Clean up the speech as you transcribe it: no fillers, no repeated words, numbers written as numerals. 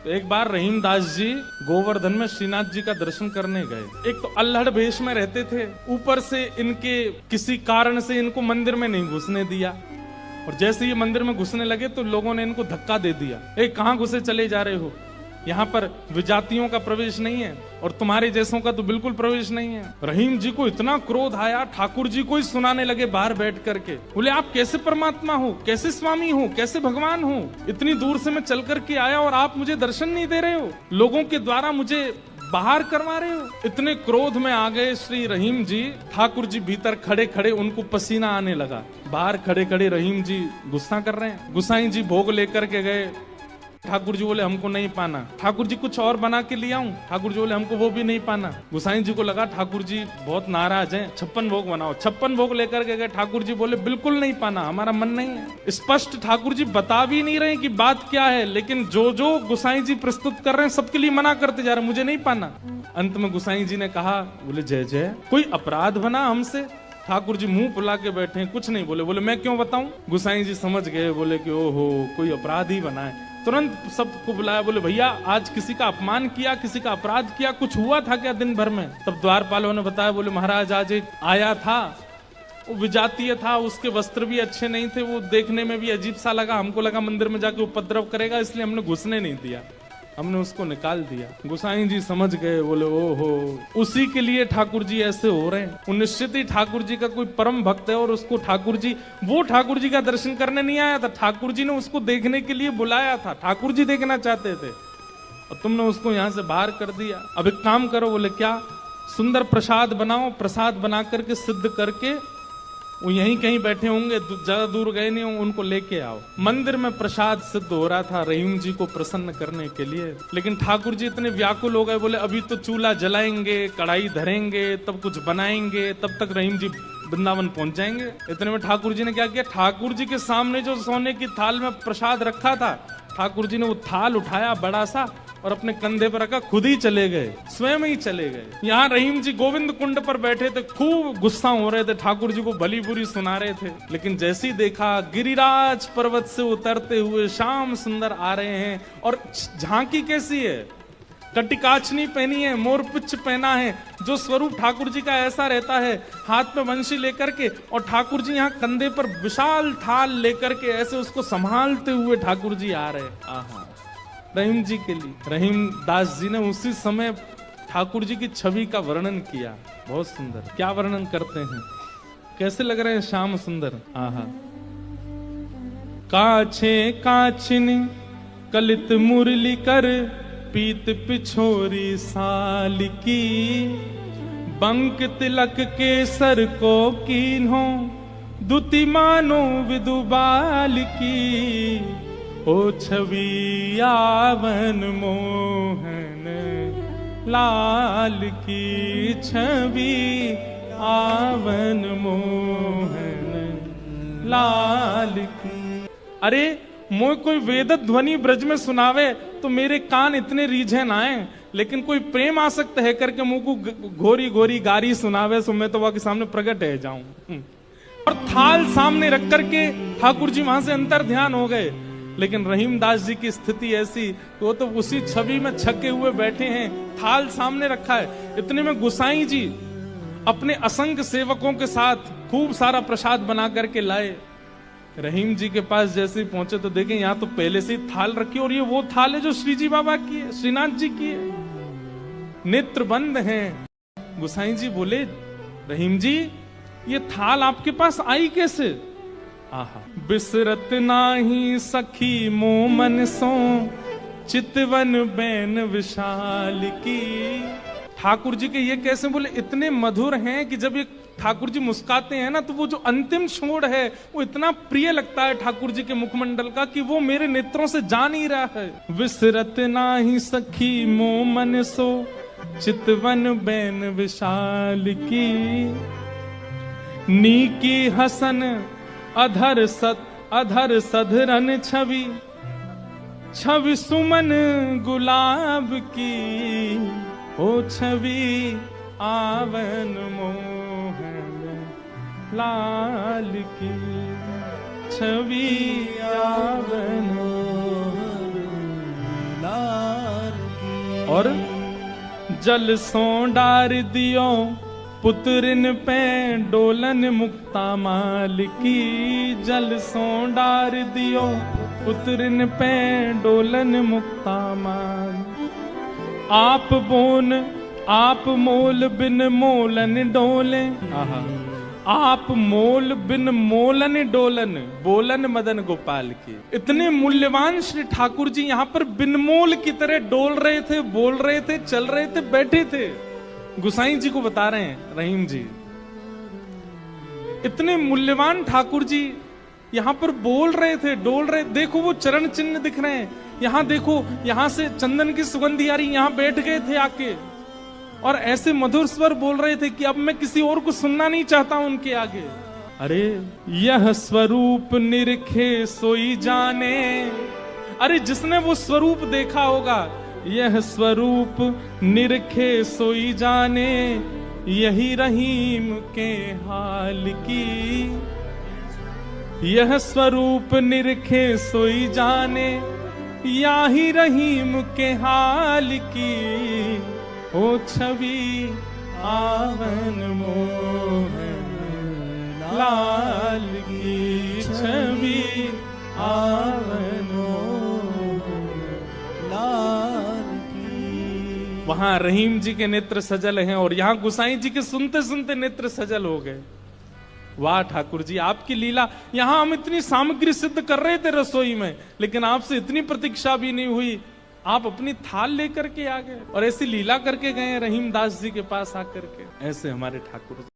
तो एक बार रहीम दास जी गोवर्धन में श्रीनाथ जी का दर्शन करने गए। एक तो अल्हड़ भेष में रहते थे, ऊपर से इनके किसी कारण से इनको मंदिर में नहीं घुसने दिया, और जैसे ये मंदिर में घुसने लगे तो लोगों ने इनको धक्का दे दिया। कहाँ घुसे चले जा रहे हो, यहाँ पर विजातियों का प्रवेश नहीं है और तुम्हारे जैसों का तो बिल्कुल प्रवेश नहीं है। रहीम जी को इतना क्रोध आया, ठाकुर जी को ही सुनाने लगे बाहर बैठ करके। बोले आप कैसे परमात्मा हो, कैसे स्वामी हो, कैसे भगवान हो, इतनी दूर से मैं चल करके आया और आप मुझे दर्शन नहीं दे रहे हो, लोगों के द्वारा मुझे बाहर करवा रहे हो। इतने क्रोध में आ गए श्री रहीम जी। ठाकुर जी भीतर खड़े खड़े उनको पसीना आने लगा, बाहर खड़े खड़े रहीम जी गुस्सा कर रहे हैं। गुसाई जी भोग लेकर के गए। ठाकुर जी बोले हमको नहीं पाना। ठाकुर जी कुछ और बना के ले आऊं? ठाकुर जी बोले हमको वो भी नहीं पाना। गुसाई जी को लगा ठाकुर जी बहुत नाराज हैं, 56 भोग बनाओ। 56 भोग लेकर के गए। ठाकुर जी बोले बिल्कुल नहीं पाना, हमारा मन नहीं है। स्पष्ट ठाकुर जी बता भी नहीं रहे कि बात क्या है, लेकिन जो जो गुसाई जी प्रस्तुत कर रहे हैं सबके लिए मना करते जा रहे हैं, मुझे नहीं पाना। अंत में गुसाई जी ने कहा, बोले जय जय, कोई अपराध बना हमसे? ठाकुर जी मुंह फुला के बैठे हैं, कुछ नहीं बोले। बोले मैं क्यों बताऊं? गुसाई जी समझ गए, बोले कि ओहो कोई अपराध ही बना है। तुरंत सबको बुलाया। बोले भैया आज किसी का अपमान किया, किसी का अपराध किया, कुछ हुआ था क्या दिन भर में? तब द्वारपालों ने बताया, बोले महाराज आज एक आया था, वो विजातीय था, उसके वस्त्र भी अच्छे नहीं थे, वो देखने में भी अजीब सा लगा, हमको लगा मंदिर में जाके उपद्रव करेगा, इसलिए हमने घुसने नहीं दिया, हमने उसको निकाल दिया। गुसाई जी समझ गए। बोले ओहो उसी के लिए ठाकुर जी ऐसे हो रहे हैं। वो निश्चित ही ठाकुर जी का कोई परम भक्त है और उसको ठाकुर जी, वो ठाकुर जी का दर्शन करने नहीं आया था, ठाकुर जी ने उसको देखने के लिए बुलाया था, ठाकुर जी देखना चाहते थे और तुमने उसको यहाँ से बाहर कर दिया। अब एक काम करो। बोले क्या? सुंदर प्रसाद बनाओ, प्रसाद बना करके सिद्ध करके वो यहीं कहीं बैठे होंगे, ज्यादा दूर गए नहीं होंगे, उनको लेके आओ। मंदिर में प्रसाद सिद्ध हो रहा था रहीम जी को प्रसन्न करने के लिए, लेकिन ठाकुर जी इतने व्याकुल हो गए। बोले अभी तो चूल्हा जलाएंगे, कढ़ाई धरेंगे, तब कुछ बनाएंगे, तब तक रहीम जी वृंदावन पहुंच जाएंगे। इतने में ठाकुर जी ने क्या किया, ठाकुर जी के सामने जो सोने की थाल में प्रसाद रखा था, ठाकुर जी ने वो थाल उठाया बड़ा सा और अपने कंधे पर रखा, खुद ही चले गए, स्वयं ही चले गए। यहाँ रहीम जी गोविंद कुंड पर बैठे थे, खूब गुस्सा हो रहे थे, ठाकुर जी को भली बुरी सुना रहे थे। लेकिन जैसे ही देखा गिरिराज पर्वत से उतरते हुए श्याम सुंदर आ रहे हैं, और झांकी कैसी है, कटिकाचनी पहनी है, मोरपिच्छ पहना है, जो स्वरूप ठाकुर जी का ऐसा रहता है, हाथ में वंशी लेकर के, और ठाकुर जी यहाँ कंधे पर विशाल थाल लेकर के ऐसे उसको संभालते हुए ठाकुर जी आ रहे। आहा रहीम जी के लिए रहीम दास जी ने उसी समय ठाकुर जी की छवि का वर्णन किया। बहुत सुंदर। क्या वर्णन करते हैं, कैसे लग रहे हैं श्याम सुंदर। आहा काछे काछिनी कलित मुरली कर, पीत पिछोरी साल की, बंक तिलक के सर को कीन्हो, दुति मानो विदुबाल की, ओ छवि आवन मोहन लाल की, छवि आवन मोहन लाल की। अरे मोह कोई वेद ध्वनि ब्रज में सुनावे तो मेरे कान इतने रीझे ना आए, लेकिन कोई प्रेम आसक्त है करके मुंह को घोरी घोरी गारी सुनावे, सो मैं तो वहां के सामने प्रकट है जाऊं। और थाल सामने रख करके ठाकुर जी वहां से अंतर ध्यान हो गए। लेकिन रहीम दास जी की स्थिति ऐसी, वो तो उसी छवि में छके हुए बैठे हैं, थाल सामने रखा है। इतने में गुसाई जी अपने असंख्य सेवकों के साथ खूब सारा प्रसाद बना करके लाए। रहीम जी के पास जैसे ही पहुंचे तो देखें यहाँ तो पहले से ही थाल रखी, और ये वो थाल है जो श्री जी बाबा की है, श्रीनाथ जी की है, नेत्र बंद हैं। गुसाई जी बोले रहीम जी ये थाल आपके पास आई कैसे? आहा बिसरत नाही सखी मोमन सो, चितवन बैन विशाल की। ठाकुर जी के ये कैसे बोले, इतने मधुर हैं कि जब ये ठाकुर जी मुस्काते हैं ना, तो वो जो अंतिम छोड़ है वो इतना प्रिय लगता है ठाकुर जी के मुखमंडल का कि वो मेरे नेत्रों से जा नहीं रहा है। विसरत नाही सखी मोमन सो, चितवन बैन विशाल की, नीकी हसन अधर सधरन छवि, छवि सुमन गुलाब की, ओ छवि आवन मोहन लाल की, छवि आवन मोहन लाल और जल सो डार दियो पुत्रिन पे डोलन मुक्ता माल की, जल सो डार दियो पुत्रिन पे डोलन मुक्ता माल। आप बोन आप मोल बिन मोलन डोले, आप मोल बिन मोलन डोलन, बोलन मदन गोपाल की। इतने मूल्यवान श्री ठाकुर जी यहाँ पर बिन मोल की तरह डोल रहे थे, बोल रहे थे, चल रहे थे, बैठे थे। गुसाई जी को बता रहे हैं रहीम जी, इतने मूल्यवान ठाकुर जी यहाँ पर बोल रहे थे, डोल रहे। देखो वो चरण चिन्ह दिख रहे हैं, यहाँ देखो, यहाँ से चंदन की सुगंधी आ रही, यहाँ बैठ गए थे आके और ऐसे मधुर स्वर बोल रहे थे कि अब मैं किसी और को सुनना नहीं चाहता उनके आगे। अरे यह स्वरूप निरखे सोई जाने, अरे जिसने वो स्वरूप देखा होगा, यह स्वरूप निरखे सोई जाने, यही रहीम के हाल की। यह स्वरूप निरखे सोई जाने, यही रहीम के हाल की। ओ छवि आवन मोहन लाल की, छवि आवन मोहन लाल की। वहां रहीम जी के नेत्र सजल हैं और यहाँ गुसाई जी के सुनते सुनते नेत्र सजल हो गए। वाह ठाकुर जी, आपकी लीला। यहां हम इतनी सामग्री सिद्ध कर रहे थे रसोई में, लेकिन आपसे इतनी प्रतीक्षा भी नहीं हुई, आप अपनी थाल लेकर के आ गए और ऐसी लीला करके गए रहीम दास जी के पास आकर के। ऐसे हमारे ठाकुर जी।